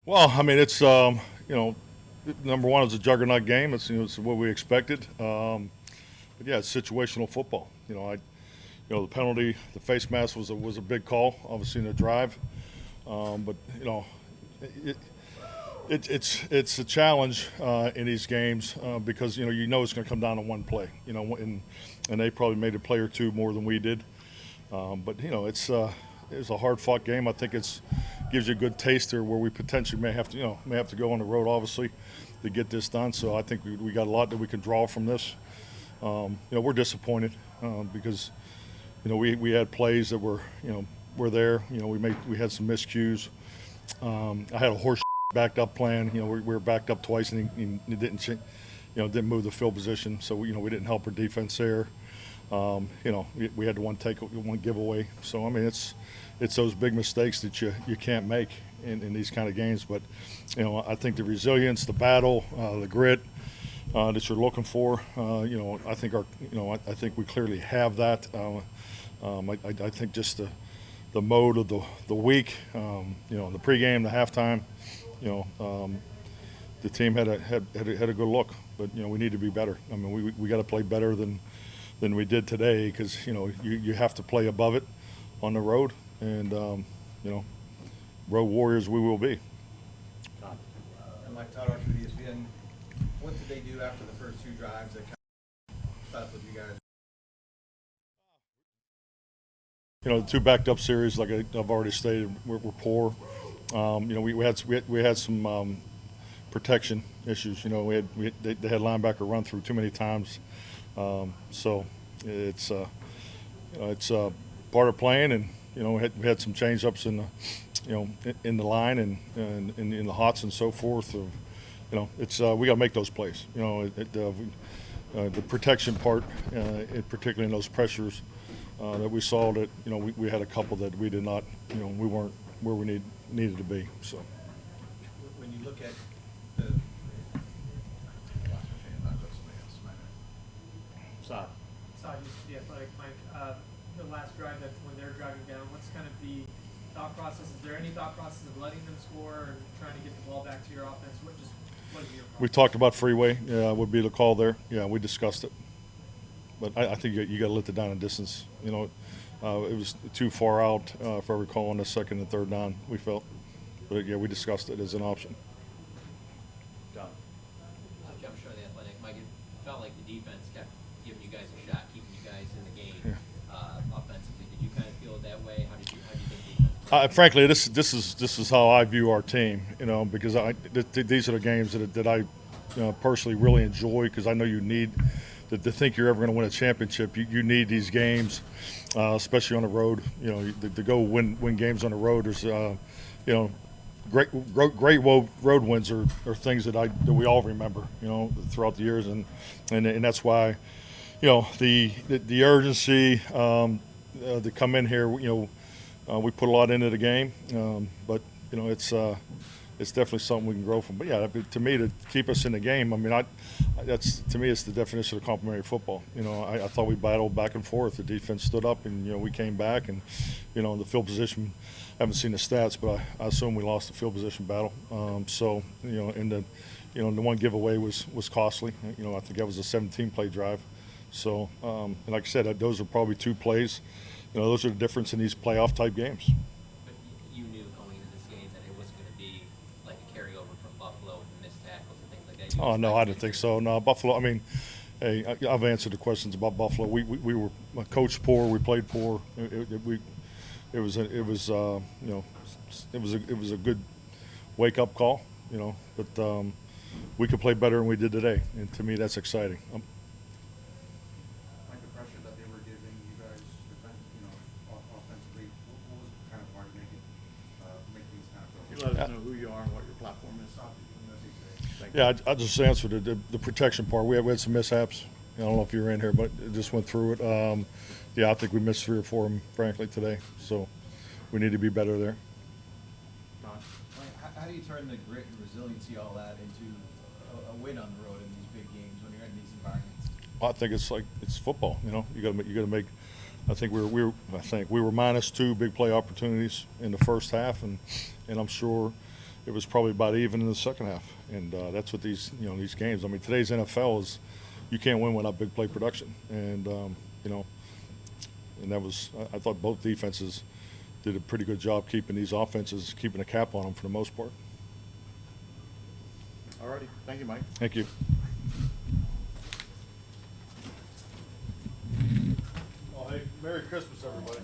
Well, I mean, it's number one, it's a juggernaut game. It's what we expected. But yeah, it's situational football. The penalty, the face mask was a big call, obviously in the drive. But it, it's a challenge in these games because it's going to come down to one play. And they probably made a play or two more than we did. But it's a hard fought game. I think it's gives you a good taster where we potentially may have to go on the road obviously to get this done. So I think we got a lot that we can draw from this. We're disappointed because we had plays that were there. We had some miscues. I had a horse backed up plan. We were backed up twice and he didn't move the field position. So we didn't help our defense there. We had one giveaway. So I mean, it's those big mistakes that you can't make in these kind of games. But I think the resilience, the battle, the grit that you're looking for. I think we clearly have that. I think just the mode of the week, the pregame, the halftime, the team had a good look. But we need to be better. I mean, we got to play better than we did today because you have to play above it on the road, and road warriors we will be. And Mike Todd for ESPN. What did they do after the first two drives that kind of stuck with you guys? The two backed up series, like I've already stated, were poor. We had some protection issues. They had linebacker run through too many times. So it's part of playing, and we had some change ups in the line and in the hots and so forth. We got to make those plays. The protection part, particularly in those pressures that we saw that we had a couple that we did not, we weren't where we needed to be. So when you look at the The Athletic, Mike. The last drive, that when they're driving down, what's kind of the thought process? Is there any thought process of letting them score and trying to get the ball back to your offense? What is your process? we talked about freeway. Yeah, would be the call there. Yeah, we discussed it. But I think you got to let the down and distance. It was too far out, if I recall, on the second and third down, we felt. But yeah, we discussed it as an option. John. Jeff Shaw, The Athletic. Mike, it felt like the defense kept giving you guys a shot, keeping you guys in the game offensively. Did you kind of feel it that way? How do you think defense? Frankly, this is how I view our team. Because these are the games that I personally really enjoy because I know you need to think you're ever going to win a championship. You need these games, especially on the road. To go win games on the road. There's great road wins are things that we all remember, throughout the years, and that's why, the urgency to come in here, we put a lot into the game, but it's definitely something we can grow from. But yeah, to me, to keep us in the game, I mean, to me, it's the definition of complementary football. I thought we battled back and forth. The defense stood up, and we came back, and the field position. I haven't seen the stats, but I assume we lost the field position battle. And the one giveaway was costly. I think that was a 17-play drive. So, and like I said, those are probably two plays. Those are the difference in these playoff type games. But you knew going into this game that it wasn't going to be like a carryover from Buffalo and missed tackles and things like that. Oh no, I didn't think so. No, Buffalo. I mean, hey, I've answered the questions about Buffalo. We were coached poor. We played poor. It was a good wake up call. But we could play better than we did today, and to me, that's exciting. Like the pressure that they were giving you guys, offensively, what was kind of hard to make these kind of You let us know who you are and what your platform is. Thank you. Yeah, I just answered the protection part. We had some mishaps. I don't know if you were in here, but it just went through it. I think we missed 3 or 4 of them, frankly, today. So we need to be better there. How do you turn the grit and resiliency, all that, into a win on the road in these big games when you're in these environments? Well, I think it's football. You got to make. I think we were -2 big play opportunities in the first half, and I'm sure it was probably about even in the second half. And that's what these these games. I mean, today's NFL is you can't win without big play production. And and that was I thought both defenses did a pretty good job keeping these offenses keeping a cap on them for the most part. All righty. Thank you, Mike. Thank you. Well, hey, Merry Christmas, everybody.